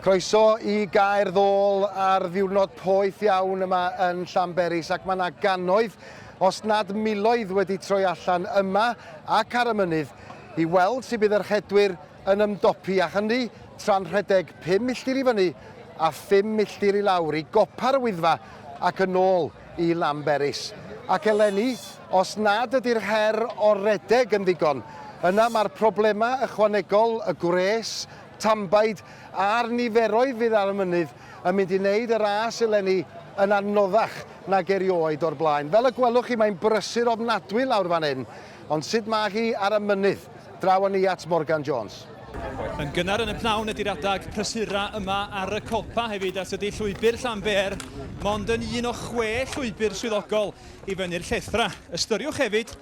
Croeso I gair ddôl ar ddiwrnod poeth iawn yma yn Llanberis ac mae yna gannoedd, os nad miloedd wedi troi allan yma ac ar y mynydd I weld sut bydd yr rhedwyr yn ymdopi a hynny tra'n rhedeg 5 milltir I fyny a 5 milltir I lawr I gopa'r Wyddfa ac yn ôl I Llanberis. Ac eleni, os nad ydy'r her o redeg yn ddigon, yna mae'r problemau ychwanegol, y gwres, tambaid a'r niferoedd fydd ar y mynydd yn mynd I wneud y ras eleni yn anoddach nag erioed o'r blaen. Fel y gwelwch chi, mae'n brysur ofnadwy lawr fan hyn, ond sut mae hi ar y mynydd, draw ni at Morgan Jones. Yn gynnar yn y pnawn ydy'r adag prysura yma ar y copa hefyd as ydy llwybr Llanber, mond yn un o 6 llwybr swyddogol I fyny'r llethra. Ystyriwch hefyd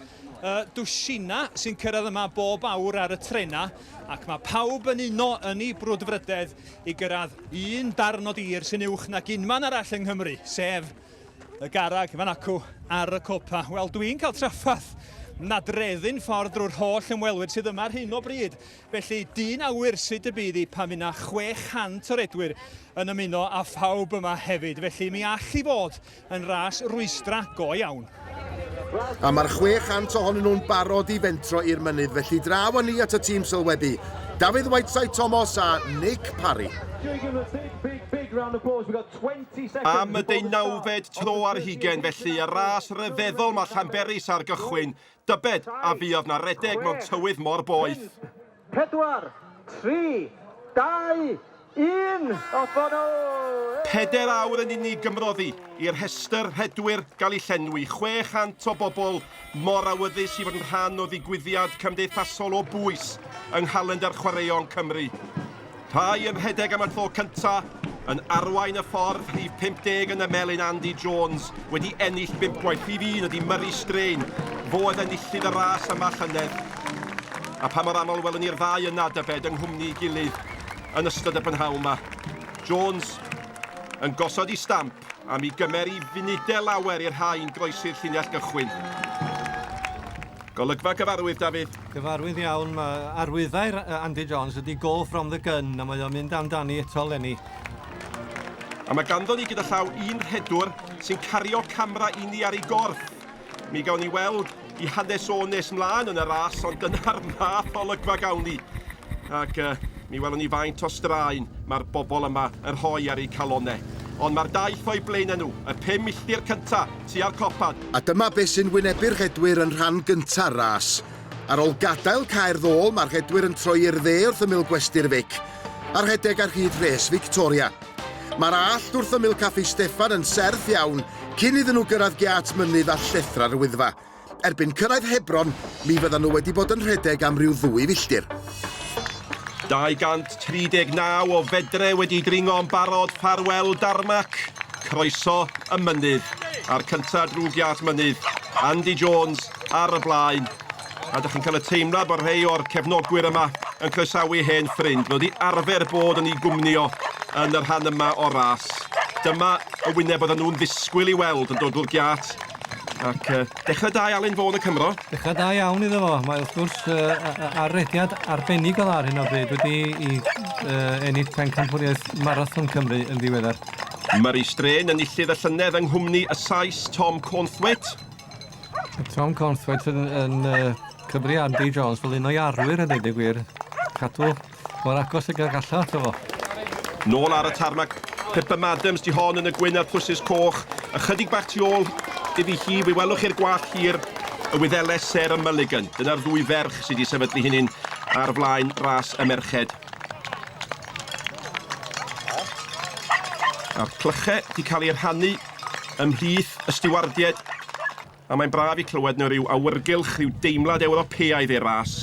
dwsina sy'n cyrraedd yma bob awr ar y trena ac mae pawb yn uno yn ei brwdfrydedd I gyrraedd un darn o dir sy'n uwch nag unman arall yng Nghymru, sef y garreg fan acw ar y copa. Wel, dwi'n cael traffath nadreddu'n ffordd drwy'r holl ymwelwyr sydd yma ar hyn o bryd. Felly, dyn awyr sydd y bydd I pan fyna 600 o redwyr yn ymuno a phawb yma hefyd. Felly, mi all I fod yn ras rwystra go iawn. A mae'r 600 ohonyn nhw'n barod I fentro i'r mynydd, felly draw ni at y tîm sylwebu. Dafydd Whiteside Thomas a Nick Parry. Am y 19fed tro ar hugen, felly y ras ryfeddol mae Llanberis ar gychwyn. Dybed a fuodd na redeg mewn tywydd mor boeth. 4, 3, 2, 1, off o nhw! 4 awr yn unig gymroddi i'r rhestr rhedwyr gael ei llenwi. 600 o bobl mor awyddus I fod yn rhan o ddigwyddiad cymdeithasol o bwys yng nghalendar chwaraeon Cymru. Rhai yn rhedeg am y tro cyntaf, yn arwain y ffordd rhif 50 yn y melyn Andy Jones, wedi ennill 5 gwaith. Rhif 1 ydy Murray Strain, fo oedd enillydd y ras yma llynedd. A pa mor aml welwn ni'r ddau yna dybed yng nghwmni I gilydd yn ystod y bynhaw yma. Jones yn gosod I stamp a mi gymer I funudau lawer i'r rhain groesi'r llinell gychwyn. Golygfa gyfarwydd, Dafydd. Gyfarwydd iawn, mae arwyddau'r Andy Jones ydy go from the gun a mae o'n mynd amdani eto leni. A mae ganddo ni gyda llaw un rhedwr sy'n cario camera I ni ar ei gorff. Mi gawn ni weld I hanes o nes mlaen yn y ras, ond dyna'r math olygfa gawn ni. Ac mi welwn ni faint o straen mae'r bobl yma yn rhoi ar ei calonau. Ond mae'r daith o'i blaenau nhw, y 5 milltir cyntaf tua'r copa. A dyma beth sy'n wynebu'r rhedwyr yn rhan gyntaf ras. Ar ôl gadael caer ddôl, mae'r rhedwyr yn troi i'r dde wrth ymyl gwesty'r Fic, a'r rhedeg ar hyd res Victoria. Mae'r allt wrth ymyl Caffi Steffan yn serth iawn cyn iddyn nhw gyrraedd giat mynydd a llethra'r Wyddfa. Erbyn cyrraedd Hebron, mi fyddan nhw wedi bod yn rhedeg am ryw 2 filltir. 239 o fedre wedi dringo yn barod ffarwel Darmac. Croeso y mynydd. A'r cyntaf drwy giat mynydd. Andy Jones ar y blaen. A ydych chi'n cael y teimlad bod rhai o'r cefnogwyr yma yn croesawu hen ffrind. Mae wedi arfer bod yn ei gwmnio yn yr rhan yma o ras. Dyma y wyneb oedden nhw'n ddisgwyl I weld yn dod o'r giat. Ac dechrau da Alun Fôn y Cymro. Dechrau da iawn iddo fo. Mae wrth gwrs arrediad arbennig o ar hyn o bryd wedi ennill pencampwriaeth Marathon Cymru yn ddiweddar. Murray Strain yn illydd y llynedd yng nghwmni y Sais Tom Cornthwaite. Tom Cornthwaite yn cyfri Andy Jones fel un o'i arwyr yn dweud y gwir. Cadw o'r agos y gallaf efo. Nôl ar y tarmac, Pippa Adams di hon yn y gwyn a'r pwsys coch. Ychydig bach tu ôl iddi hi, fe welwch i'r gwall hir y Wyddeles Sarah Mulligan. Dyna'r 2 ferch sydd wedi sefydlu hynny'n ar flaen ras y merched. A'r clychau wedi cael ei rhannu ymhlith y stiwardied. A mae'n braf I clywed nhw rhyw awyrgylch, rhyw deimlad Ewropeaidd i'r ras.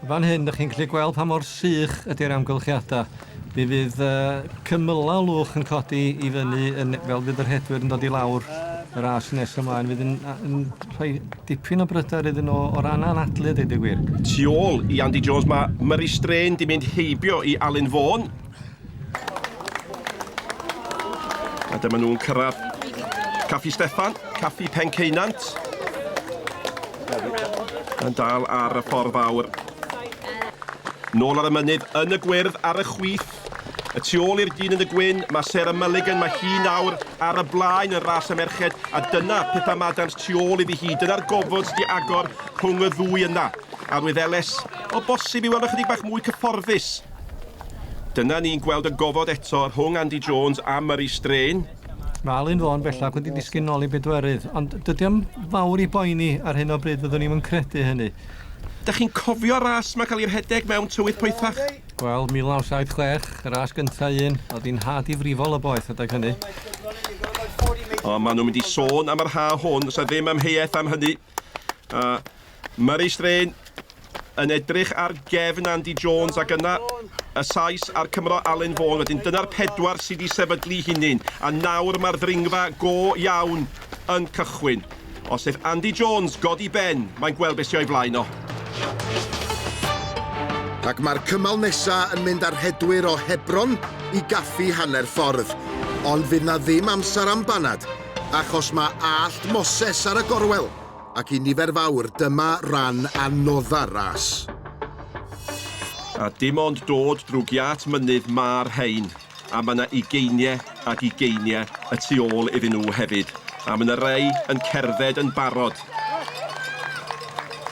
Fan hyn, ydych chi'n gallu gweld pa mor sych ydy'r amgylchiadau. Mi fydd cymylau lwch yn codi I fyny fel fydd yr hedwyr yn dod I lawr y ras nes ymlaen. Fydd yn rhoi dipyn o bryder iddyn nhw o ran anadlu, dweud y gwir. Tu ôl I Andy Jones mae Murray Strain di mynd heibio I Alun Fôn. A dyma nhw'n cyrraedd Caffi Steffan, Caffi Pencaenant. Yn dal ar y ffordd fawr. Nôl ar y mynydd yn y gwyrdd ar y chwith. Y tu ôl i'r dyn yn y gwyn, mae Sarah Mulligan, mae hi nawr ar y blaen yn ras y merched, a dyna Pippa Madams tu ôl iddi hi. Dyna'r gofod sydd wedi agor rhwng y ddwy yna. A Wyddeles, o bosib i weld ychydig bach mwy cyfforddus. Dyna ni'n gweld y gofod eto rhwng Andy Jones a Murray Strain. Mae Alun Fawn bellach wedi disgyn nôl i bedwerydd, ond dydy am fawr i boeni ar hyn o bryd fyddwn ni'n credu hynny. Da chi'n cofio ras mae cael ei rhedeg mewn tywydd poethach? Wel, 1976, y ras gyntaf un, oedd hi'n had i frifol y boeth adag hynny. O, maen nhw'n mynd i sôn am yr ha hwn, so ddim amheuaeth am hynny. Murray Strain yn edrych ar gefn Andy Jones ac yna y sais a'r Cymro Alun Fawn. Wedyn dyna'r pedwar sydd wedi sefydlu hunin. A nawr mae'r ddringfa go iawn yn cychwyn. Os eith Andy Jones godi ben, mae'n gweld beth sy'n o'i flaen o. Ac mae'r cymal nesaf yn mynd ar hedwyr o Hebron i gaffi hanner ffordd. Ond fydd na ddim amser am banad, achos mae allt Moses ar y gorwel. Ac i nifer fawr, dyma ran anodda'r ras. A dim ond dod drwy giat mynydd mae'r hein. A mae yna ugeiniau ac ugeiniau y tu ôl iddyn nhw hefyd. A mae yna rei yn cerdded yn barod.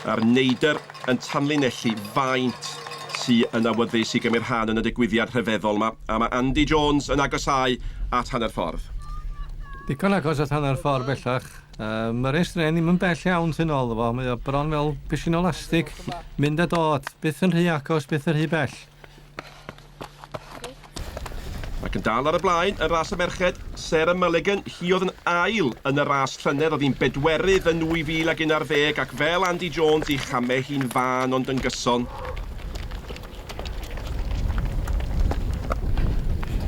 A'r neidr yn tanlinellu faint sy'n yn awyddus i gymryd rhan yn y digwyddiad rhyfeddol yma. A mae Andy Jones yn agosau at hanner ffordd. Digon agos at hanner ffordd bellach. Murray Strain ddim yn bell iawn sy'n ôl efo. Mae o bron fel bysyn o lastig. Mynd a dod. Byth yn rhy agos, byth yn rhy bell. Ac yn dal ar y blaen, y ras y merched, Sarah Mulligan, hi oedd yn ail yn y ras llynedd, oedd hi'n bedwerydd yn 2011, ac fel Andy Jones, i chamau hi'n fan ond yn gyson.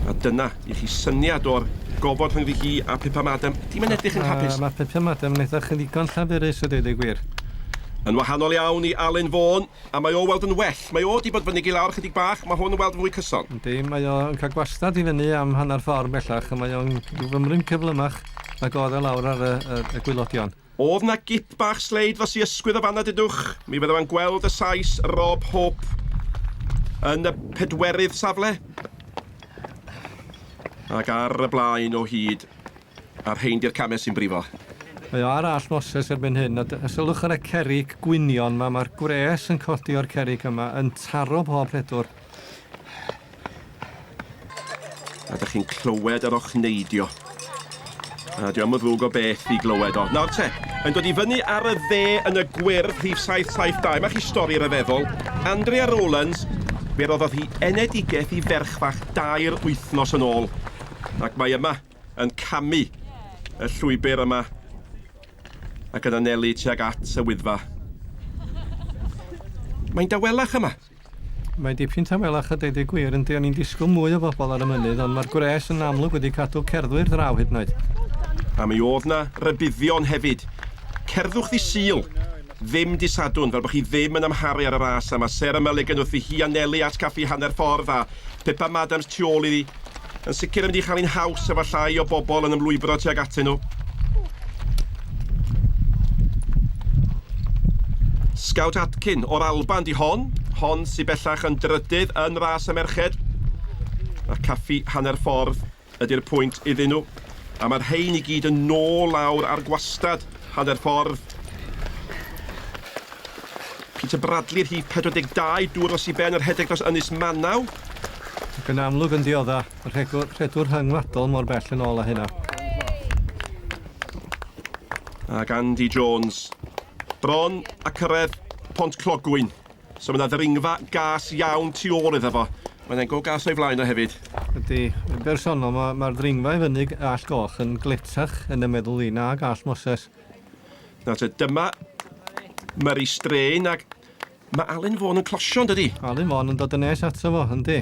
A dyna, i chi syniad o'r gofod rhwngddi hi a Pippa Madam. Di'n mynd edrych yn hapus? Mae Pippa Madam yn edrych yn ddigon Llanberis o dweud ei gwir. Yn wahanol iawn i Alun Fawn, a mae o weld yn well. Mae o di bod fyny i lawr chydig bach, mae hwn yn weld yn fwy cyson. Yndi, mae o'n cael gwastad i fyny am hanner ffordd bellach, a mae o'n fymryn cyflymach a god o lawr ar y gwylodion. Oedd na gip bach sleid fos i ysgwydd o fanna dydwch. Mi fyddai yn gweld y sais Rob Hope yn y pedwerydd safle. Ac ar y blaen o hyd, a'r hein di'r camau sy'n brifo. Mae o ar all Moses erbyn hyn, a sylwch ar y cerig gwynion yma, mae'r gwres yn codi o'r cerig yma yn taro pob redwr. A ydych chi'n clywed ar o'ch neidio. A di o'm yn ddrwg o beth i glywed o. Nawr te, yn dod i fyny ar y dde yn y gwyrdd rhif 772, mae chi stori ryfeddol. Andrea Rowlands, fe roddodd hi enedigaeth i ferchfach 2 wythnos yn ôl. Ac mae yma yn camu y llwybr yma ac yn anelu tuag at y Wyddfa. Mae'n dawelach yma. Mae'n dipyn tawelach a deud ei gwir, yndi o'n i'n disgwyl mwy o bobl ar y mynydd, ond mae'r gwres yn amlwg wedi cadw cerddwyr draw hyd yn oed. A mi oedd na rybuddion hefyd. Cerddwch ddi Sul, ddim disadwn, fel bod chi ddim yn amharu ar y ras, a mae Sarah Mulligan wrth i hi anelu at caffi hanner ffordd, a Pippa Madams tu ôl iddi. Yn sicr yn mynd i chael ein haws efo llai o bobl yn ymlwybro tuag atyn nhw. Scout Atkin o'r Alban di hon sy'n bellach yn drydydd yn ras y merched. A caffi hanner ffordd ydy'r pwynt iddyn nhw. A mae'r hein i gyd yn nôl lawr ar gwastad hanner ffordd. Peter Bradley rhif 42 dŵr os i ben yr rhedeg dros Ynys Manaw. Ac yn amlwg yn diodda, y rhedwr rhyngwladol mor bell yn ôl â hynna. Ac Andy Jones. Bron a cyrraedd Pont Clogwyn. So mae yna ddringfa gas iawn tu ôl iddo fo. Mae'n go gas o'i flaen o hefyd. Ydy, yn bersonol mae'r ddringfa i fyny all goch yn glitach yn y meddwl i na gall Moses. Nawr te, dyma Murray Strain ac mae Alun Fawn yn closio, dydi? Alun Fawn yn dod yn nes ato fo, yndi.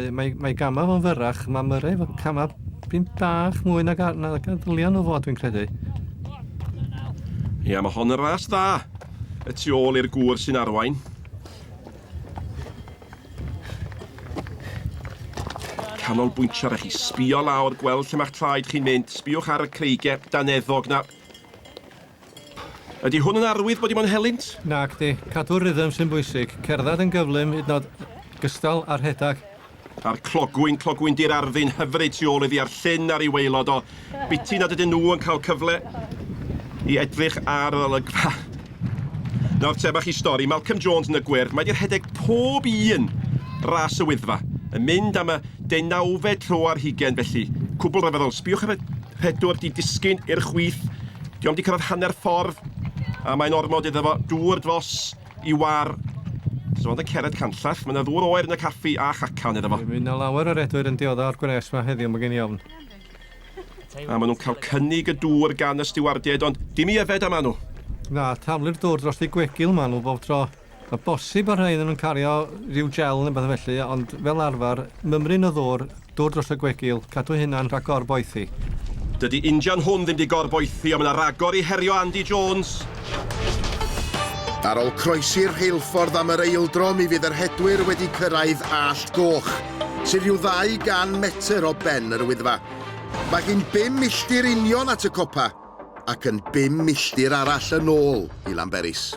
Mae gama fo'n fyrrach, mae Murray fo cama byn bach mwy na gadlian o fod, dwi'n credu. Ia, mae hon yn ras dda, y tu ôl i'r gŵr sy'n arwain. Canolbwyntio ar eich chi, sbio lawr, gweld lle mae'ch traed chi'n mynd, sbiwch ar y creigiau daneddog na. Ydy hwn yn arwydd bod i mo'n helynt? Nac di, cadw'r rhythm sy'n bwysig, cerdded yn gyflym, hyd yn oed gystal ar rhedag, A'r clogwyn di'r arddyn hyfryd tu ôl iddi ar llyn ar ei waelod o. Biti nad ydyn nhw yn cael cyfle i edrych ar y olygfa. Nawr te bach i stori, Malcolm Jones yn y gwyrdd, mae di'r rhedeg pob un ras y Wyddfa. Yn mynd am y 19 tro ar hugen felly. Cwbl ryfeddol, sbiwch ar y pedwar di disgyn i'r chwith. Diolch di cyrraedd hanner ffordd. A mae'n ormod iddo fo dŵr dros i war. So ond y cered canllath, mae yna ddŵr oer yn y caffi a chacan iddo fo. Mae yna lawer o redwyr yn dioddau o'r gwres yma heddiw, mae gen i ofn. A maen nhw'n cael cynnig y dŵr gan y stiwardiaid, ond dim i yfed am nhw. Na, taflu'r dŵr dros ei gwegil maen nhw bob tro. Mae bosib ar rhaid nhw'n cario rhyw gel neu beth felly, ond fel arfer, mymryn o dŵr dros y gwegil, cadw hynna'n rhag gorboethi. Dydy Indian hwn ddim di gorboethi, ond mae'n ragor i herio Andy Jones. Ar ôl croesi'r rheilffordd am yr eildro, mi fydd yr hedwyr wedi cyrraedd Allt Goch, sydd rhyw 200 metr o ben Yr Wyddfa. Mae hi'n 5 milltir union at y copa, ac yn 5 milltir arall yn ôl i Llanberis.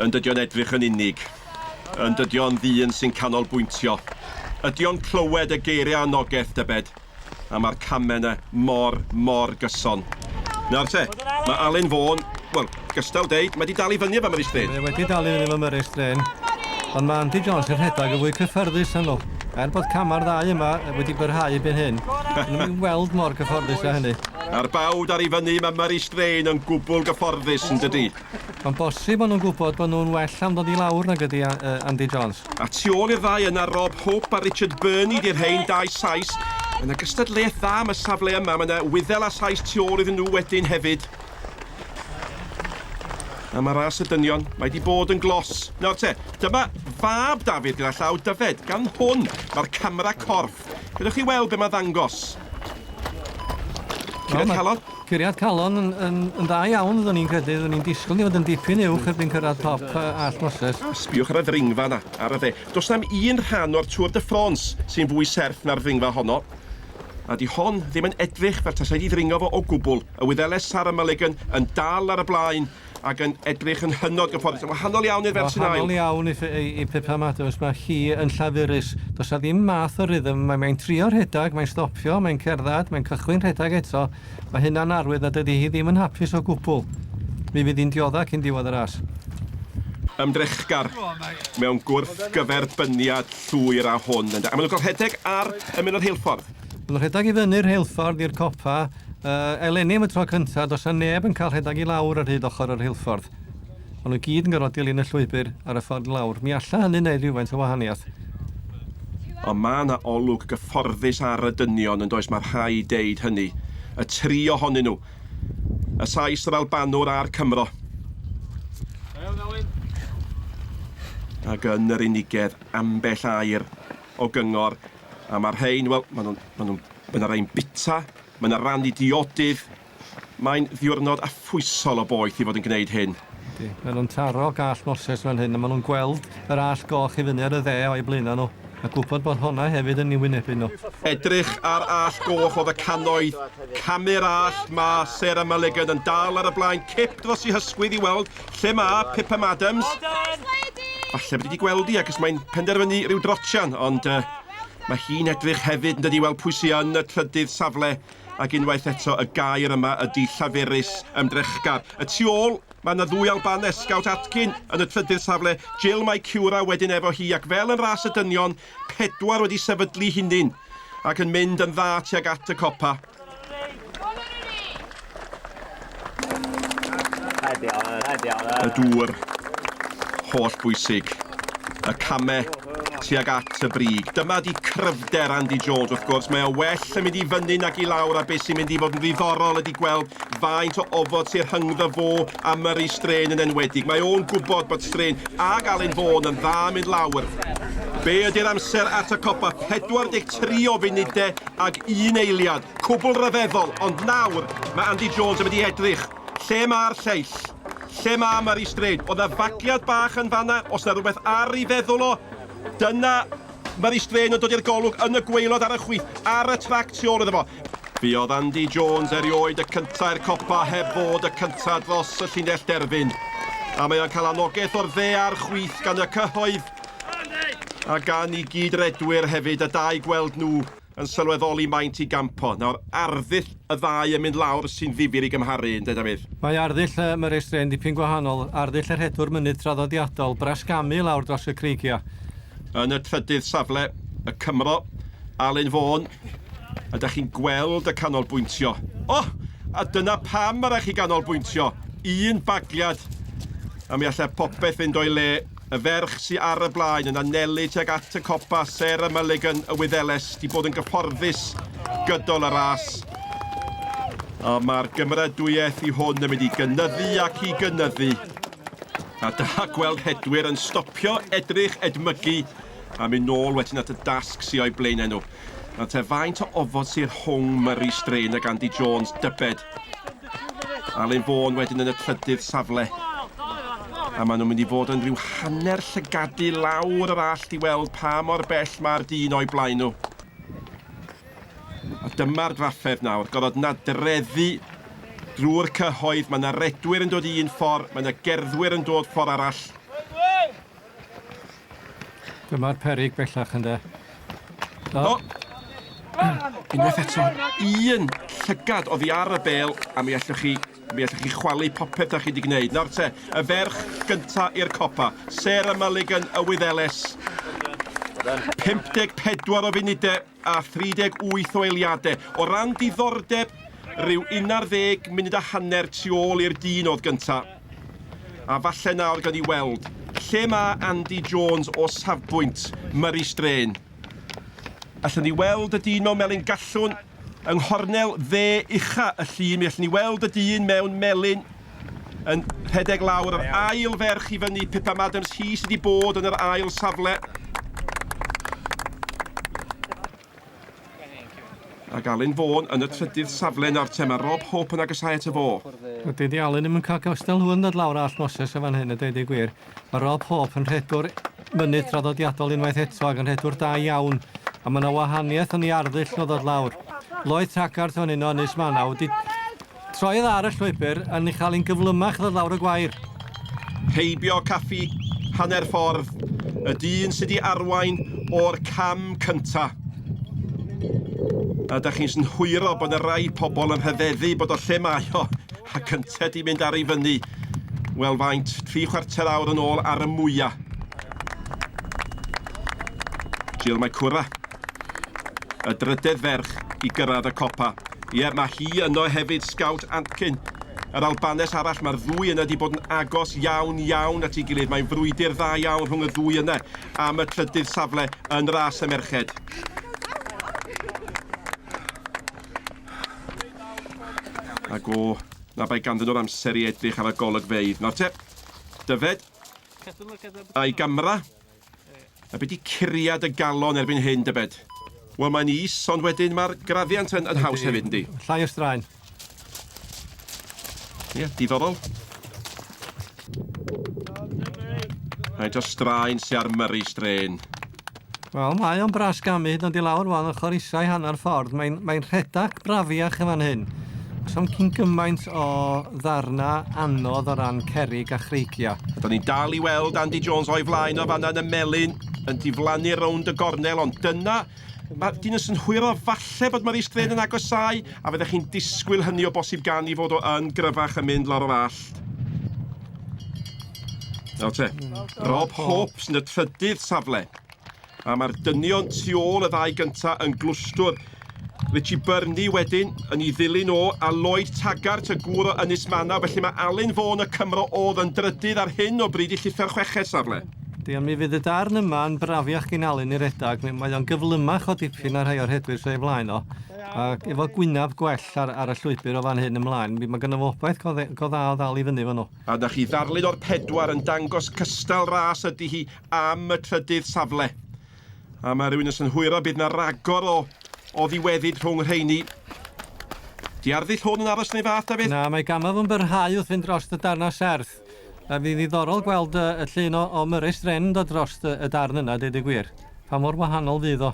Yn dydi o'n edrych yn unig. Yn dydi o'n ddyn sy'n canolbwyntio. Ydy o'n clywed y geiriau anogaeth dybed. A mae'r camau mor gyson. Nawr te, mae Alun Vaughan, wel, gystal deud, mae wedi dal i fyny efo Myrys Tren. Mae wedi dal i fyny efo Myrys Tren, ond mae Andy Jones yn rhedag y fwy cyffyrddus yn nhw. Bod cama'r ddau yma wedi byrhau byn hyn, yn weld mor gyfforddus a hynny. A'r bawd ar ei fyny mae Myrys Tren yn gwbl gyfforddus yn dydi. Ond bosib bod nhw'n gwybod bod nhw'n well am ddod i lawr nag ydi Andy Jones. A tu ôl i'r ddau yna Rob Hope a Richard Burney di'r rhain 2 sais. Yna gystadleuaeth dda am y safle yma, mae yna wyddel a sais tu ôl iddyn nhw wedyn hefyd. A mae ras y dynion, mae di bod yn glos. Nawr te, dyma fab Dafydd gyda llaw dyfed. Gan hwn, mae'r camera corff. Gydwch chi weld be mae ddangos. Curiad calon? Curiad calon yn dda iawn, oeddwn ni'n credu. Oeddwn ni'n disgwyl ni fod yn dipyn uwch erbyn cyrraedd top Allt Moses. Sbiwch ar y ddringfa na, ar y dde. Does na'm un rhan o'r Tour de France sy'n fwy serth na'r ddringfa honno. A di hon ddim yn edrych fel tasai di ddringo fo o gwbl. Y wyddeles Sarah Mulligan yn dal ar y blaen ac yn edrych yn hynod gyfforddus. Yn wahanol iawn i'r fersiwn ail. Wahanol iawn i paramount, mae hi yn Llanberis. Does na ddim math o rhythm. Mae'n trio rhedag, mae'n stopio, mae'n cerdded, mae'n cychwyn rhedag eto. Mae hynna'n arwydd a dydy hi ddim yn hapus o gwbl. Mi fydd hi'n dioddau cyn diwedd y ras. Ymdrechgar mewn gwrthgyferbyniad llwyr a hwn. A maen nhw'n cael rhedeg ar y mynd o'r rheilffordd. Maen nhw'n rhedag i fyny'r rheilffordd i'r copa. Eleni am y tro cyntaf, does na neb yn cael rhedag i lawr ar hyd ochr yr rheilffordd. Maen nhw gyd yn gorfod dilyn y llwybr ar y ffordd lawr. Mi alla hynny wneud rhywfaint o wahaniaeth. Ond mae yna olwg gyfforddus ar y dynion yn does, mae rhai deud hynny. Y 3 ohonyn nhw. Y sais yr Albanwr a'r Cymro. Ac yn yr unigedd ambell air o gyngor. A mae'r rhain, wel, mae yna rhain bita, mae yna rannu diodydd. Mae'n ddiwrnod affwysol o boeth i fod yn gwneud hyn. Mae nhw'n taro Allt Moses fan hyn, a mae nhw'n gweld yr Allt Goch i fyny ar y dde o'i blaenau nhw. A gwybod bod honna hefyd yn ei wynebu nhw. Edrych ar Allt Goch oedd y cannoedd. Camu'r Allt, mae Sarah Mulligan yn dal ar y blaen. Cip dros i hysgwydd i weld lle mae Pippa Adams. Falle bod wedi gweld hi, ac mae'n penderfynu rhyw drotsian, ond mae hi'n edrych hefyd yn dydi weld pwy sy yn y trydydd safle, ac unwaith eto y gair yma ydi Llanberis ymdrechgar. Y tu ôl, mae yna 2 Albanes, Scout Atkin yn y trydydd safle, Jill Cura wedyn efo hi, ac fel yn ras y dynion, 4 wedi sefydlu hunin, ac yn mynd yn dda tuag at y copa. Y dŵr, holl bwysig, y camau tuag at y brig. Dyma di cryfder Andy Jones, wrth gwrs. Mae o well yn mynd i fyny nag i lawr, a beth sy'n mynd i fod yn ddiddorol ydi gweld faint o ofod sy'n rhyngddo fo a Myrys Tren yn enwedig. Mae o'n gwybod bod Tren ag Alun Vaughan yn dda mynd lawr. Be ydy'r amser at y copa? 43 o funudau ag 1 eiliad. Cwbl ryfeddol, ond nawr mae Andy Jones yn mynd i edrych. Lle mae'r lleill? Lle mae Myrys Tren? Oedd y fagliad bach yn fanna, os yna rhywbeth ar ei feddwl o, dyna Myrys Tren yn dod i'r golwg yn y gwaelod ar y chwith, ar y trac tu ôl iddo fo. Buodd Andy Jones erioed y cyntaf i'r copa heb fod y cyntaf dros y llinell derfyn. A mae o'n cael anogaeth o'r dde a'r chwith gan y cyhoedd A gan I gydredwyr hefyd y dau gweld nhw yn sylweddoli maint I gampo. Nawr, arddull y ddau yn mynd lawr sy'n ddifur I gymharu, yn Dafydd. Mae arddull Myrys Dren dipyn gwahanol. Arddull yr hedwr mynydd traddodiadol, brasgamu lawr dros y creigia. Yn y trydydd safle, y Cymro, Alun Fawn, ydych chi'n gweld y canolbwyntio. O! A dyna pam ydych chi ganolbwyntio. Un bagliad. A mi allai popeth fynd o'i le. Y ferch sy'n ar y blaen yn anelu tuag at y copa Sarah Mulligan y Wyddeles di bod yn gyfforddus gydol y ras. A mae'r gymrydwyeth I hwn yn mynd I gynyddu ac I gynyddu. A da gweld hedwyr yn stopio, edrych, edmygu a mynd nôl wedyn at y dasg sy'n o'i blaenau nhw. A te faint o ofod sy'n rhwng Murray Strain ag Andy Jones dybed. Alun Fawn wedyn yn y trydydd safle. A maen nhw'n mynd I fod yn rhyw hanner llygadu lawr yr allt I weld pa mor bell mae'r dyn o'i blaen nhw. A dyma'r draffedd nawr, gorfod nadreddu drwy'r cyhoedd. Mae yna redwyr yn dod I un ffordd, mae yna gerddwyr yn dod ffordd arall. Dyma'r peryg bellach ynddo. O! Unwaith eto, un llygad oddi ar y bel a mi allwch chi chwalu popeth da chi wedi gwneud. Nawr te, y ferch gynta i'r copa. Sarah Mulligan y Wyddeles. 54 o funudau a 38 o eiliadau. O ran diddordeb, rhyw 11 munud a hanner tu ôl i'r dyn oedd gynta. A falle nawr gan I weld, lle mae Andy Jones o safbwynt Murray Strain? Allan ni weld y dyn mewn melyn gallwn yng nghornel dde ucha y llun. Mi allan ni weld y dyn mewn melyn yn rhedeg lawr yr ail ferch I fyny. Pippa Adams hi sydd wedi bod yn yr ail safle. Ac Alun Fawn yn y trydydd safle nawr te. Mae Rob Hope yn agosau at y fo. Dydy Alun ddim yn cael gostel hwn dod lawr all Moses y fan hyn, y deud I gwir. Mae Rob Hope yn rhedwr mynydd traddodiadol unwaith eto ac yn rhedwr da iawn. A mae yna wahaniaeth yn ei arddull o ddod lawr. Lloyd Taggart o'n un o Ynys Manaw wedi troedd ar y llwybr yn ei chael ein gyflymach ddod lawr y gwair. Heibio caffi, hanner ffordd. Y dyn sydd wedi arwain o'r cam cynta. A da chi'n sy'n hwyro bod yna rai pobl yn rhyfeddu bod o lle mae o. A cynta di mynd ar ei fyny. Wel faint, 3/4 awr yn ôl ar y mwyaf. Jill mae cwra. Y drydedd ferch I gyrraedd y copa. Ie, mae hi yno hefyd Scout Antkin. Yr Albanes arall, mae'r ddwy yna wedi bod yn agos iawn at ei gilydd. Mae'n frwydr dda iawn rhwng y ddwy yna am y trydydd safle yn ras y merched. Ac o, na bai ganddyn nhw'r amser I edrych ar y golygfeydd. Nawr te, dyfed, a'i gamra. A beth I curiad y galon erbyn hyn, dybed? Wel, mae'n is, ond wedyn mae'r graddiant yn haws hefyd, yndi? Llai o straen. Ie, diddorol. Haid o straen sy'n ar Murray Strain. Wel, mae o'n brasgamu, ond I lawr wan ochr isau hanner ffordd. Mae'n rhedag brafiach yn fan hyn. Som cyn gymaint o ddarna anodd o ran cerig a chreigia. Da ni'n dal I weld Andy Jones o'i flaen o fanna yn y melyn yn diflannu rownd y gornel, ond dyna mae dyn yn hwyro falle bod Murray Strain yn agosau a fyddech chi'n disgwyl hynny o bosib gan I fod o yn gryfach yn mynd lawr o'r allt. Nawr te, Rob Hope sy'n y trydydd safle. A mae'r dynion tu ôl y ddau gyntaf yn glwstwr. Richie Byrne wedyn yn ei ddilyn o a Lloyd Taggart y gŵr o Ynys Manaw. Felly mae Alun Fawn y Cymro oedd yn drydydd ar hyn o bryd I llithau'r chweched safle. Mi fydd y darn yma yn brafiach gyn Alun i'r redag. Mae o'n gyflymach o dipyn ar rhai o'r hedwyr sy'n ei flaen o. A efo gwynaf gwell ar y llwybr o fan hyn ymlaen, mae gen o fobaeth go dda o ddal I fyny fan nhw. A da chi ddarlun o'r 4 yn dangos cystal ras ydy hi am y trydydd safle. A mae rhywun yn hwyro bydd yna ragor o ddiweddyd rhwng rheini. Di arddull hwn yn aros neu fath, David? Na, mae gamaf yn byrhau wrth fynd dros y darna serth. A fydd ddiddorol gweld y llun o Murray Strain yn dod dros y darn yna, deud y gwir. Pa mor wahanol fydd o.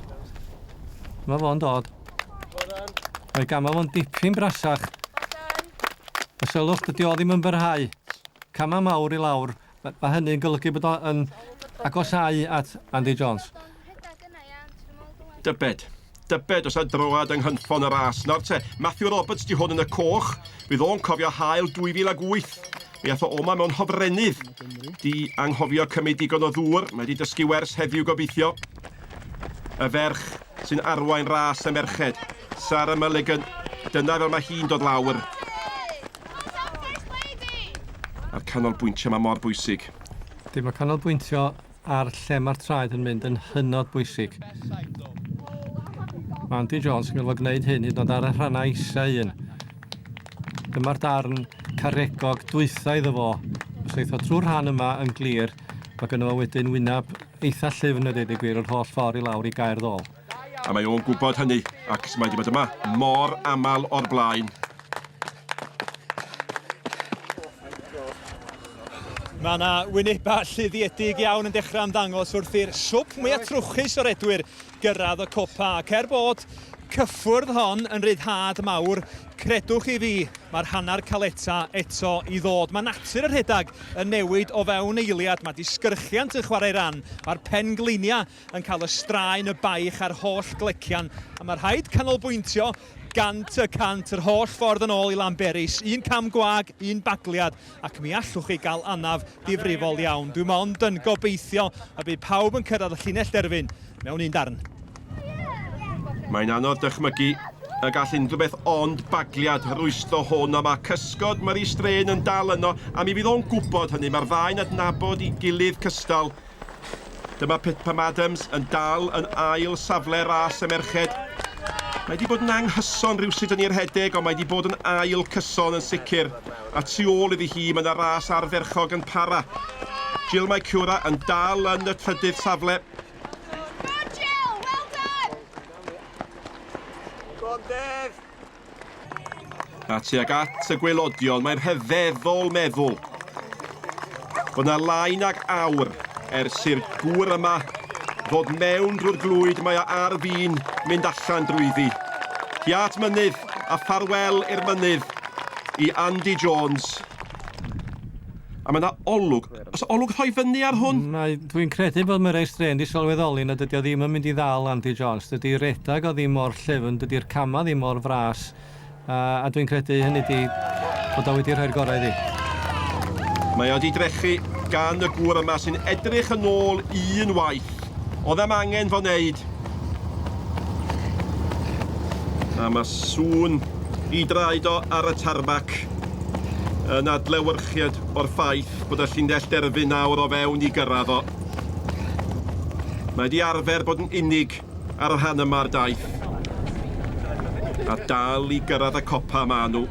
Mae fo'n dod. Mae gamaf o'n dipyn brasach. Y sylwch dydi o ddim yn byrhau. Cama mawr I lawr. Mae hynny'n golygu bod o'n agosau at Andy Jones. Dybed os a droad yng nghynffon y ras. Nawr te, Matthew Roberts di hwn yn y coch. Bydd o'n cofio hael 2008. Mi ath o oma mewn hofrennydd. Di anghofio cymryd digon o ddŵr. Mae di dysgu wers heddiw gobeithio. Y ferch sy'n arwain ras y merched. Sarah Mulligan. Dyna fel mae hi'n dod lawr. A'r canolbwyntio mae mor bwysig. Mae canolbwyntio ar lle mae'r traed yn mynd yn hynod bwysig. Mae Andy Jones yn gallu gwneud hyn hyd yn oed ar y rhannau isau un. Dyma'r darn caregog dwytha iddo fo. Os eith o trwy'r rhan yma yn glir, mae gynno fo wedyn wyneb eitha llyfn y dweud y gwir yr holl ffordd i lawr i gair ddol. A mae o'n gwybod hynny, ac mae wedi bod yma mor aml o'r blaen. Mae yna wynebau llyddiedig iawn yn dechrau ymddangos wrth i'r swp mwyaf trwchus o'r edwyr gyrraedd y copa. Ac bod cyffwrdd hon yn ryddhad mawr, credwch i fi, mae'r hanner caleta eto i ddod. Mae natur yr rhedag yn newid o fewn eiliad. Mae disgyrchiant yn chwarae ran. Mae'r penglinia yn cael y straen y baich a'r holl glecian. A mae'r rhaid canolbwyntio 100% yr holl ffordd yn ôl i Llanberis. Un cam gwag, un bagliad, ac mi allwch chi gael anaf difrifol iawn. Dwi'n mond yn gobeithio a bydd pawb yn cyrraedd y llinell derfyn mewn un darn. Mae'n anodd dychmygu y gall unrhyw beth ond bagliad rwysto hwn, a mae cysgod Mari Strain yn dal yno, a mi fydd o'n gwybod hynny. Mae'r ddau'n adnabod i gilydd cystal. Dyma Pam Adams yn dal yn ail safle ras y merched. Mae wedi bod yn anghyson rhywsyd yn i'r rhedeg, ond mae wedi bod yn ail cyson yn sicr. A tu ôl iddi hi, mae yna ras arferchog yn para. Jill Cura yn dal yn y trydydd safle. A tuag at y gwaelodion, mae'n rhyfeddol meddwl bod yna lain ag awr ers i'r gŵr yma ddod mewn drwy'r glwyd. Mae o ar fin mynd allan drwyddi. Hiat mynydd a ffarwel i'r mynydd i Andy Jones. A mae yna olwg. Os olwg rhoi fyny ar hwn? Dwi'n credu bod Murray Strain di sylweddoli na dydy o ddim yn mynd i ddal Andy Jones. Dydy'r redag o ddim mor llyfn, dydy'r cama ddim mor fras. A dwi'n credu hynny di bod o wedi rhoi'r gorau iddi. Mae o wedi drechu gan y gŵr yma sy'n edrych yn ôl un waith. Oedd am angen fo wneud. A mae sŵn i draed o ar y tarbac yn adlewyrchiad o'r ffaith bod y llinell derfyn nawr o fewn i gyrraedd o. Mae wedi arfer bod yn unig ar y rhan yma'r daith. A dal i gyrraedd y copa ma nhw.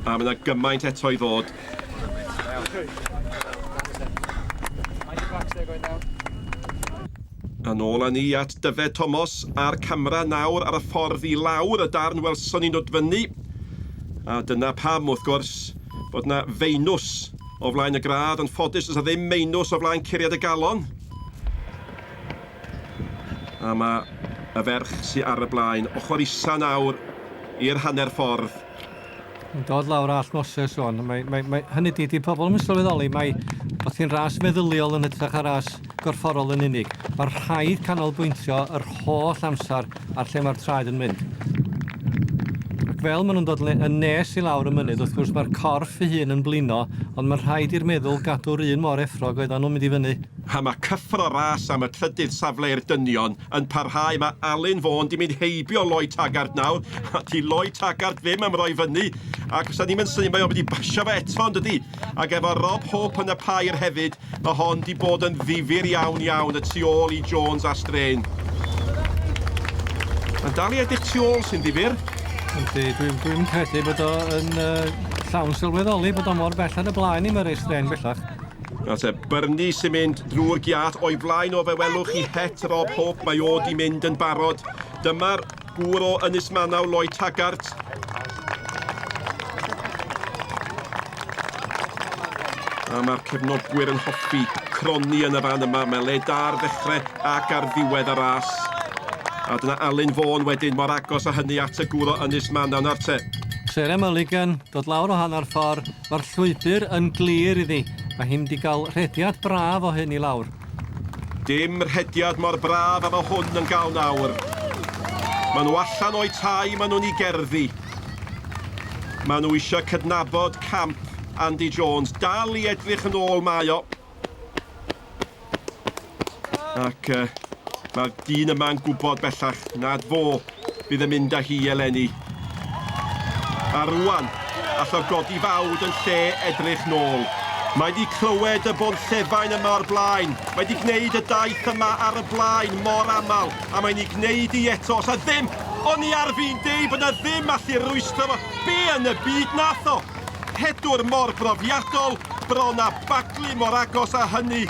A mae yna gymaint eto i ddod. A nôl â ni at Dyfed Thomas a'r camera nawr ar y ffordd i lawr y darn welson ni'n dod fyny. A dyna pam wrth gwrs bod yna feinws o flaen y gradd, yn ffodus os a ddim meinws o flaen Curiad y Galon. A mae y ferch sy'n ar y blaen, ochr isa nawr i'r hanner ffordd. Yn dod lawr all Moses o'n. Hynny di pobl yn sylweddoli, bod hi'n ras meddyliol yn edrych ar ras gorfforol yn unig. Mae'r rhaid canolbwyntio yr holl amser ar lle mae'r traed yn mynd. Ac fel maen nhw'n dod yn nes i lawr y mynydd, wrth gwrs mae'r corff ei hun yn blino, ond mae'r rhaid i'r meddwl gadw'r un mor effrog oedd nhw'n mynd i fyny. A mae cyffro ras am y trydydd safle i'r dynion yn parhau. Mae Alun Vaughan di mynd heibio Lloyd Taggart nawr, a di Lloyd Taggart ddim yn rhoi fyny. Ac os ni'n mynd sy'n mae o wedi basio fe eto yn dydi. Ac efo Rob Hope yn y pair hefyd, mae hon di bod yn ddifyr iawn y tu ôl i Jones a Strain. Mae'n dal i edrych tu ôl sy'n ddifyr. Dwi'n credu bod o yn llawn sylweddoli bod o mor bell ar y blaen i Murray Strain bellach. A te, Byrni sy'n mynd drwy'r giat o'i flaen o fe welwch chi het Rob Hope, mae o di mynd yn barod. Dyma'r gŵr o Ynys Manaw, Lloyd Taggart. A mae'r cefnogwyr yn hoffi croni yn y fan yma, mae le da'r ddechrau ac ar ddiwedd y ras. A dyna Alun Vaughan wedyn mor agos a hynny at y gŵr o Ynys Manaw nawr te. Sarah Mulligan, dod lawr o hanner ffordd, mae'r llwybr yn glir iddi. Mae hi'n wedi cael rhediad braf o hyn i lawr. Dim rhediad mor braf am y hwn yn gael nawr. Maen nhw allan o'i tai, maen nhw'n ei gerddi. Maen nhw eisiau cydnabod camp Andy Jones. Dal i edrych yn ôl mae o. Ac mae'r dyn yma'n gwybod bellach nad fo bydd yn mynd â hi eleni. A rwan, all o godi fawd yn lle edrych nôl. Mae wedi clywed y bonllefain yma o'r blaen. Mae wedi gwneud y daith yma ar y blaen mor aml. A mae'n ei gwneud i eto. Os a ddim, o'n i ar fi'n deud bod yna ddim allu rwystro fo. Be yn y byd nath o? Hedwr mor brofiadol, bron a baglu mor agos a hynny.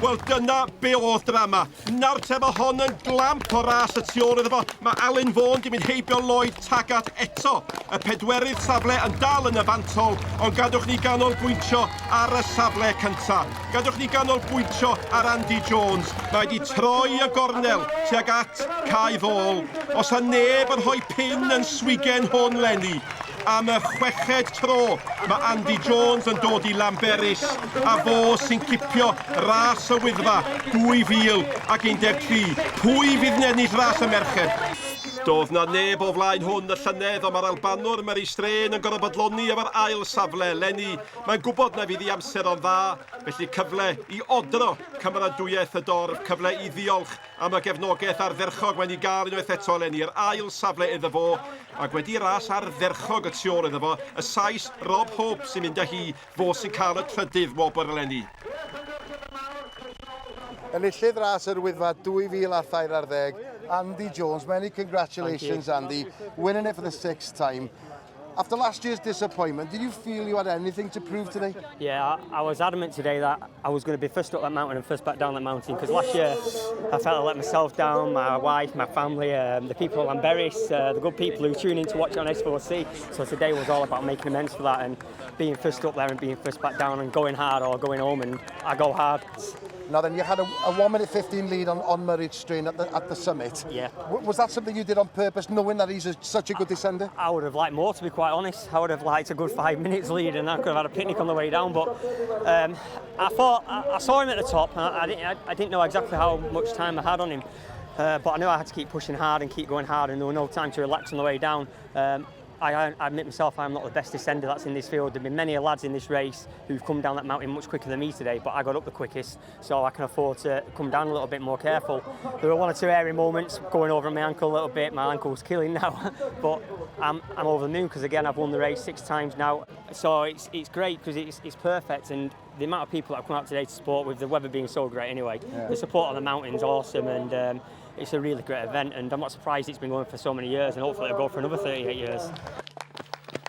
Wel, dyna be oedd drama. Nawr te mae hon yn glamp o ras y tu ôl iddo fo. Mae Alun Vaughan di mynd heibio Lloyd Taggart eto. Y pedwerydd safle yn dal yn y fantol, ond gadwch ni ganolbwyntio ar y safle cynta. Gadwch ni ganolbwyntio ar Andy Jones. Mae wedi troi y gornel tuag at Cai Fôl. Os a neb yn rhoi pin yn swigen hwn leni. Am y chweched tro, mae Andy Jones yn dod i Llanberis a fo sy'n cipio ras y Wyddfa 2013. Pwy fydd yn ennill ras y merched? Doedd na neb o flaen hwn y llynedd, ond mae'r Albanwr Mary Strain yn gorfod bodloni efo'r ail safle leni. Mae'n gwybod na fydd ei amser o'n dda, felly cyfle i odro cymeradwyaeth y dorf, cyfle i ddiolch am y gefnogaeth ardderchog mae'n ei gael unwaith eto leni. Yr ail safle iddo fo, ac wedi ras ardderchog y tu ôl iddo fo, y sais Rob Hope sy'n mynd â hi, fo sy'n cael y trydydd wobr eleni. Enillydd ras Yr Wyddfa 2013, Andy Jones. Many congratulations, Andy, winning it for the 6th time. After last year's disappointment, did you feel you had anything to prove today? Yeah, I was adamant today that I was going to be first up that mountain and first back down that mountain, because last year I felt I let myself down, my wife, my family, the people at Llanberis, the good people who tune in to watch it on S4C. So today was all about making amends for that and being first up there and being first back down and going hard or going home, and I go hard. Now then, you had a 1:15 lead on Murray Strain at the summit. Yeah. Was that something you did on purpose, knowing that he's such a good descender? I would have liked more, to be quite honest. I would have liked a good 5 minutes lead, and I could have had a picnic on the way down. But I thought I saw him at the top. I didn't know exactly how much time I had on him, but I knew I had to keep pushing hard and keep going hard, and there was no time to relax on the way down. I admit myself, I'm not the best descender that's in this field. There have been many lads in this race who've come down that mountain much quicker than me today, but I got up the quickest, so I can afford to come down a little bit more careful. There were one or two airy moments, going over my ankle a little bit. My ankle's killing now, but I'm over the moon, because again, I've won the race 6 times now. So it's great, because it's perfect, and the amount of people that have come out today to support, with the weather being so great anyway, the support on the mountain's awesome, and it's a really great event, and I'm not surprised it's been going for so many years, and hopefully it'll go for another 38 years.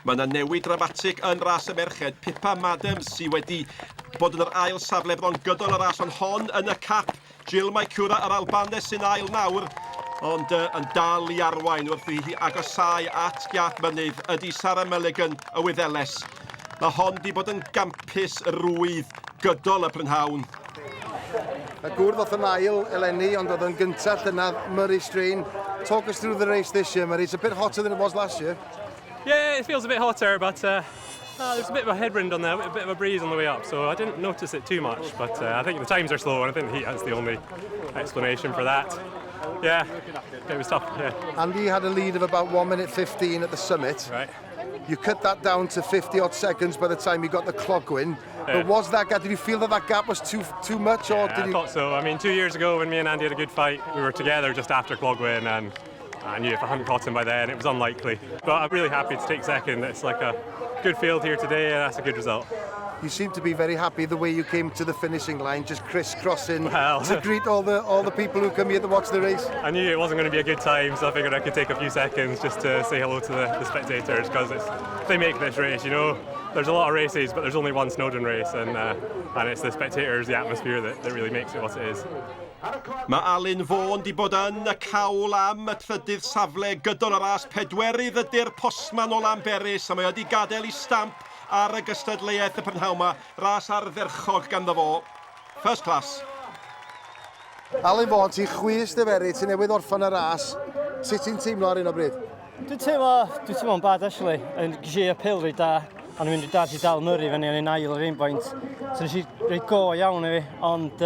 Mae yna newid dramatig yn ras y merched. Pippa Madams sydd wedi bod yn yr ail safle, bod o'n gydol y ras, ond hon yn y cap. Jill Maicura, yr Albanes sy'n ail nawr, ond yn dal i arwain wrth i hi agosau at giat mynydd ydy Sarah Mulligan y Wyddeles. Mae hon di bod yn gampus rwydd gydol y prynhawn. Y gwrdd oedd yn ail eleni, ond oedd yn gyntaf yna Murray Strain. Talk us through the race this year, Murray. It's a bit hotter than it was last year. Yeah, it feels a bit hotter, but there's a bit of a headwind on there, a bit of a breeze on the way up, so I didn't notice it too much, but I think the times are slow, and I think the heat is the only explanation for that. Yeah, it was tough, yeah. Andy had a lead of about 1:15 at the summit. Right. You cut that down to 50-odd seconds by the time you got the clock win. But was that gap, did you feel that gap was too much? Or did I thought so. I mean, 2 years ago when me and Andy had a good fight, we were together just after Clogwyn, and I knew if I hadn't caught him by then, it was unlikely. But I'm really happy to take second. It's like a good field here today, and that's a good result. You seem to be very happy the way you came to the finishing line, just crisscrossing to greet all the people who come here to watch the race. I knew it wasn't going to be a good time, so I figured I could take a few seconds just to say hello to the spectators, because they make this race, you know. There's a lot of races, but there's only one Snowdon race, and it's the spectators, the atmosphere that really makes it what it is. Mae Alun Vaughan di bod yn y cawl am y trydydd safle gydol y ras. Pedwerydd ydy'r postman o Llanberis, a mae wedi gadael I stamp ar y gystadleuaeth y prynhawn yma. Ras ardderchog ganddo fo. First class. Alun Vaughan, ti'n chwys dyferu, ti'n newydd orffan y ras. Sut ti'n teimlo ar un o bryd? Dwi'n teimlo'n bad, actually, yn gysi y pil rhaid da, a nhw'n mynd i dal Murray fyny yn un ail ar un bwynt. So nes I rhaid go iawn I fi, ond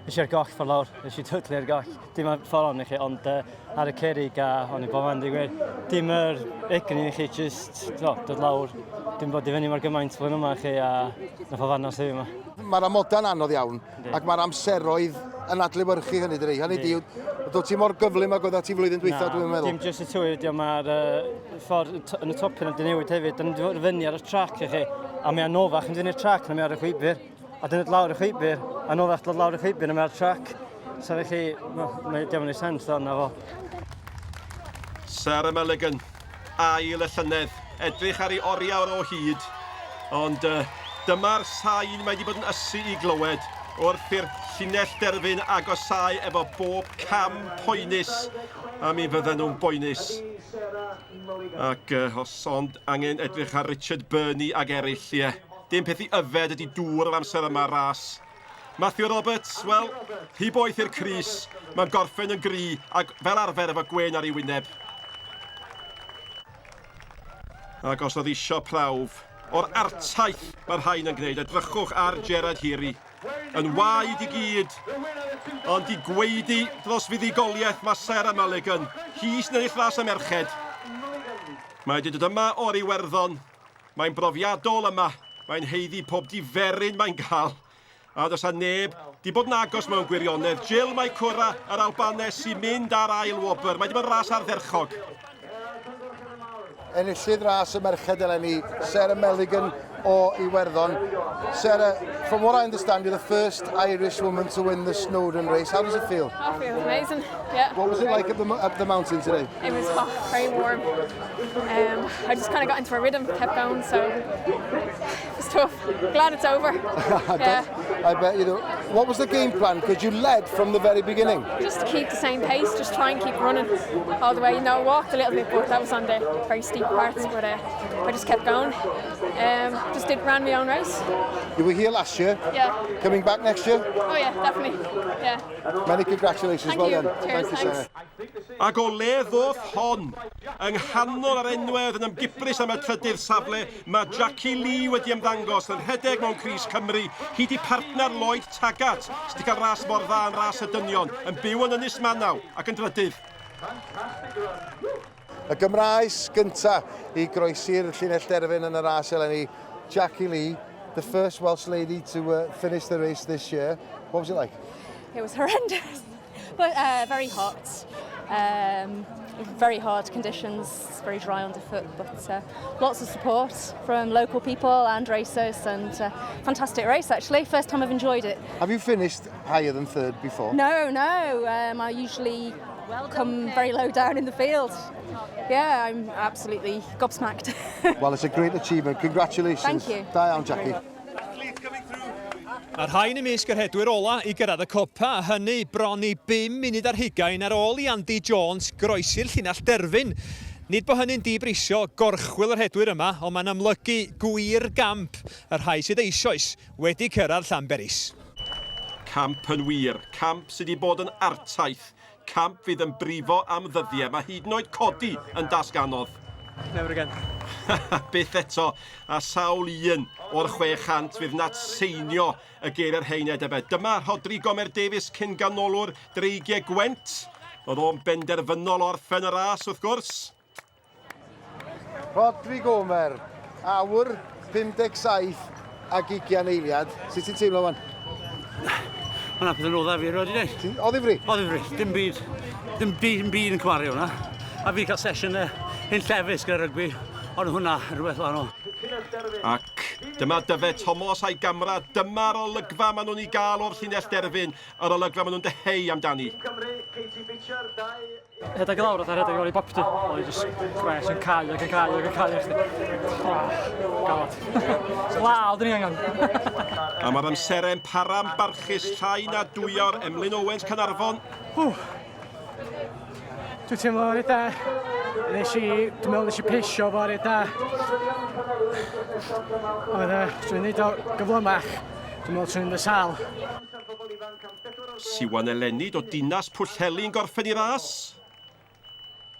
eisiau'r goll ffordd lawr, eisiau totally ar goll. Dim ar ffordd o'n i chi, ond ar y cerig a o'n i bob man di gweud. Dim yr egni i chi, just dod lawr. Dim bod i fyny mor gymaint blwyddyn yma chi a na ffordd fanno sydd yma. Mae'r amoda'n anodd iawn, ac mae'r amseroedd yn adlewyrchu hynny dyri. Hynny di, dod ti mor gyflym ag oedd ti flwyddyn dwytha, dwi'n meddwl. Dim jyst y tywydd, mae'r ffordd yn y topyn yn dynewid hefyd. Dyna wedi fod fyny ar y trac i chi, a mae anofach yn fyny'r trac na mae ar y chwibir. A dyna dod lawr y chwibir, anofach dod lawr y chwibir na mae ar y trac. So felly, mae dim yn ei sens o'n fo. Sarah Mulligan, ail y llynedd, edrych ar ei oriawr o hyd. Ond dyma'r sain mae wedi bod yn ysu i glywed wrth i'r llinell derfyn agosau efo bob cam poenus. A mi fydden nhw'n boenus. Ac os ond angen edrych ar Richard Burney ag eraill, ie. Dim peth i yfed ydi dŵr yr amser yma ras. Matthew Roberts, wel, hi boeth i'r Cris. Mae'n gorffen yn gri ac fel arfer efo gwen ar ei wyneb. Ac os oedd isio prawf, o'r artaith mae'r rhain yn gwneud, edrychwch ar Gerard Heary. Yn waed i gyd, ond i gweidi dros fuddugoliaeth mae Sarah Mulligan. Hi sy'n ennill ras y merched. Mae wedi dod yma o'r Iwerddon. Mae'n brofiadol yma. Mae'n heiddi pob diferyn mae'n cael. A does a neb di bod yn agos mewn gwirionedd. Jill mae cwra yr Albanes sy'n mynd ar ail wobr. Mae di bod yn ras ardderchog. Enillydd ras y merched eleni, Sarah Mulligan o Iwerddon. Sarah, from what I understand, you're the first Irish woman to win the Snowdon Race. How does it feel? Oh, it feels amazing, yeah. What was it like up the mountain today? It was hot, very warm. I just kind of got into a rhythm, kept going, so it was tough. Glad it's over. I bet you do. What was the game plan? Because you led from the very beginning. Just to keep the same pace, just try and keep running all the way. You know, I walked a little bit, but that was on the very steep parts, but I just kept going. Just ran my own race. You were here last year. Yeah. Coming back next year? Oh yeah, definitely. Yeah. Many congratulations. Thank well you. done. Cheers, Thank you, Sarah. Ac o le ddoth hon, yng nghanol ar enwedd yn ymgybrus am y trydydd safle, mae Jackie Lee wedi ymddangos yn rhedeg mewn Cris Cymru. Hi di partner Lloyd Taggart, sydd wedi cael ras mor dda yn ras y dynion, yn byw yn Ynys Manaw ac yn drydydd. Y Gymraes gynta i groesi'r llinell derfyn yn y ras eleni, Jackie Lee, the first Welsh lady to finish the race this year. What was it like? It was horrendous, but very hot. Very hard conditions, very dry underfoot, but lots of support from local people and racers, and fantastic race actually. First time I've enjoyed it. Have you finished higher than third before? No. I usually come very low down in the field. Yeah, I'm absolutely gobsmacked. Well, it's a great achievement. Congratulations. Thank you. Da iawn, Jackie. Mae'r rhain ymysg yr hedwyr ola i gyrraedd y copa, a hynny bron i 5 munud ar 20 ar ôl i Andy Jones groesi'r llinell derfyn. Nid bo hynny'n dibrisio gorchwil yr hedwyr yma, ond mae'n amlygu gwir gamp yr rhai sydd eisoes wedi cyrraedd Llanberis. Camp yn wir, camp sydd wedi bod yn artaith, camp fydd yn brifo am ddyddiau, mae hyd yn oed codi yn dasganodd. Never again. Byth eto, a sawl un o'r 600 fydd nad seinio y geiriau'r heined ebed. Dyma Rodrigo Davies cyn ganolwr dreigiau Gwent. Oedd o'n benderfynol orffen y ras wrth gwrs. Rodrigo Mer, awr 57 ag 20 eiliad. Sut ti'n teimlo fan? Mae'n apeth yn oddaf fi erioed i wneud. Oedd i fri? Oedd i fri. Dim byd yn cwario hwnna. A fi cael sesiwn yn llefus gyda rygbi, ond hwnna yn rhywbeth wahanol. Ac dyma Dyfed Thomas a'i gamra, dyma'r olygfa maen nhw'n ei gael o'r llinell derfyn, yr olygfa maen nhw'n deheu amdani. Rhedeg i lawr, rhedeg i lawr i bopty. Oedd jyst gwes yn cau ac yn cau ac yn cau ac yn galad. Law, dyn ni angen. A mae'r amserau'n param barchus llai na dwyawr Emlyn Owens Canarfon. Dwi'n teimlo o'r da. Dwi'n meddwl nes i pisio fo'r da. Oedd dwi'n neud o gyflymach. Dwi'n meddwl trwy'n y sal. Siwan Eleni o dinas Pwllheli'n gorffen i ras.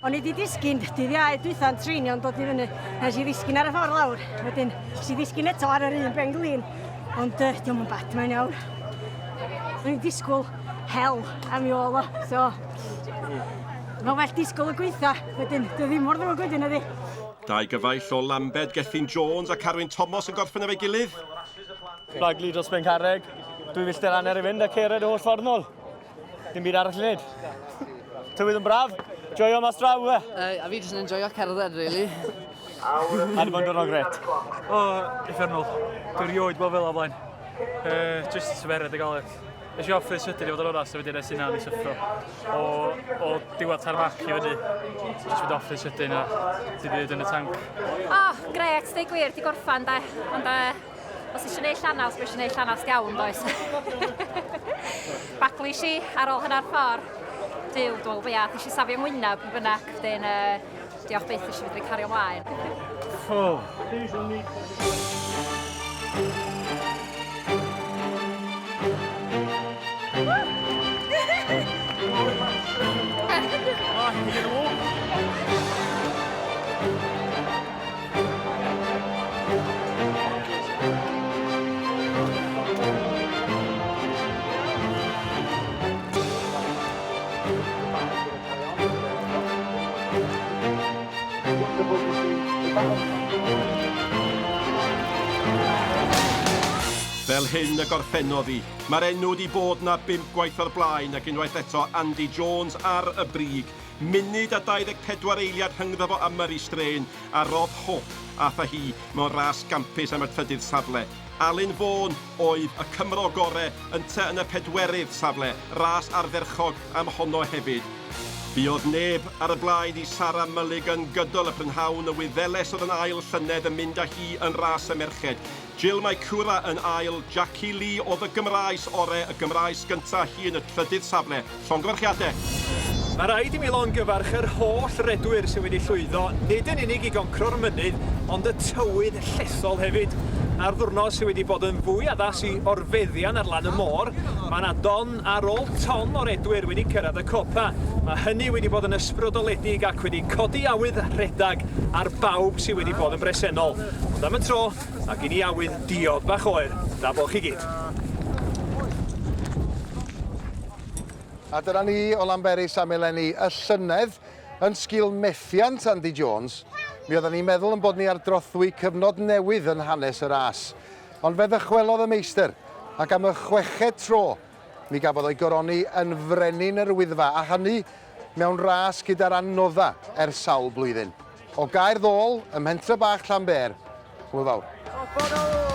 O'n i wedi disgyn dyddiau dwytha'n trin ond dod i fyny. Nes i ddisgyn ar y ffordd lawr. Wedyn, nes i ddisgyn eto ar yr un ben glin. Ond diolch yn bad, mae'n iawn. O'n i'n disgwyl hel am i ôl o. So, mae well disgwyl y gweitha. Wedyn, dy ddim mor ddrwg wedyn ydi. Dau gyfaill o Lambed, Gethin Jones a Carwyn Thomas yn gorffen efo'i gilydd. Rhag lid dros ben carreg. 2 filltir hanner i fynd a cered y holl ffordd nôl. Dim byd arall i wneud. Tywydd yn braf, joio mas draw e. A fi jyst yn enjoyo cerdded, really. A di bod yn dwrnod gret. O, effernol. Dwi'n rioed bod fel o blaen. Just syfered y galed. Nes i offri sydyn i fod yn oras a wedyn es unan i syffro. O diwedd tarmac i fyny. Just fod offri sydyn a di byd yn y tank. O, gret, dweud gwir, di gorffan da. Ond os eisiau gwneud llanas, mae eisiau gwneud llanas iawn, does. Baglis i ar ôl hynna'r ffordd. Dyw, dwi'n beth, eisiau safio ngwyneb yn bynnag, dyn diolch byth eisiau fyddu cario mlaen. Fel hyn y gorffennodd hi. Mae'r enw wedi bod na 5 gwaith o'r blaen ac unwaith eto Andy Jones ar y brig. Munud a 24 eiliad hyngddo fo am yr istraen a rodd hop atha hi mewn ras gampus am y trydydd safle. Alun Fawn oedd y Cymro gore yn y 4rydd safle, ras ardderchog am honno hefyd. Buodd neb ar y blaen i Sarah Mulligan gydol y prynhawn y Wyddeles oedd yn ail llynedd yn mynd â hi yn ras y merched. Jill Maicura yn ail, Jackie Lee oedd y Gymraes ore, y Gymraes gyntaf hi yn y trydydd safle. Llongyfarchiadau. Mae rhaid i mi longyfarch yr holl redwyr sydd wedi llwyddo, nid yn unig i goncro'r mynydd, ond y tywydd llethol hefyd. A'r ddwrnod sydd wedi bod yn fwy addas i orfeddian ar lan y môr, mae yna don ar ôl ton o redwyr wedi cyrraedd y copa. Mae hynny wedi bod yn ysbrydoledig ac wedi codi awydd rhedag ar bawb sydd wedi bod yn bresennol. Ond am y tro, mae gen i awydd diod bach oer. Da bo chi gyd. A dyna ni o Llanberis am eleni y llynedd yn sgil methiant Andy Jones. Mi oedden ni'n meddwl yn bod ni ar drothwy cyfnod newydd yn hanes y ras. Ond fe ddychwelodd y meistr, ac am y 6ed tro, mi gafodd o'i goroni yn frenin Yr Wyddfa, a hynny mewn ras gyda'r anodda ers sawl blwyddyn. O Gaerddôl, ym Mhentre Bach Llanber, hwyl fawr.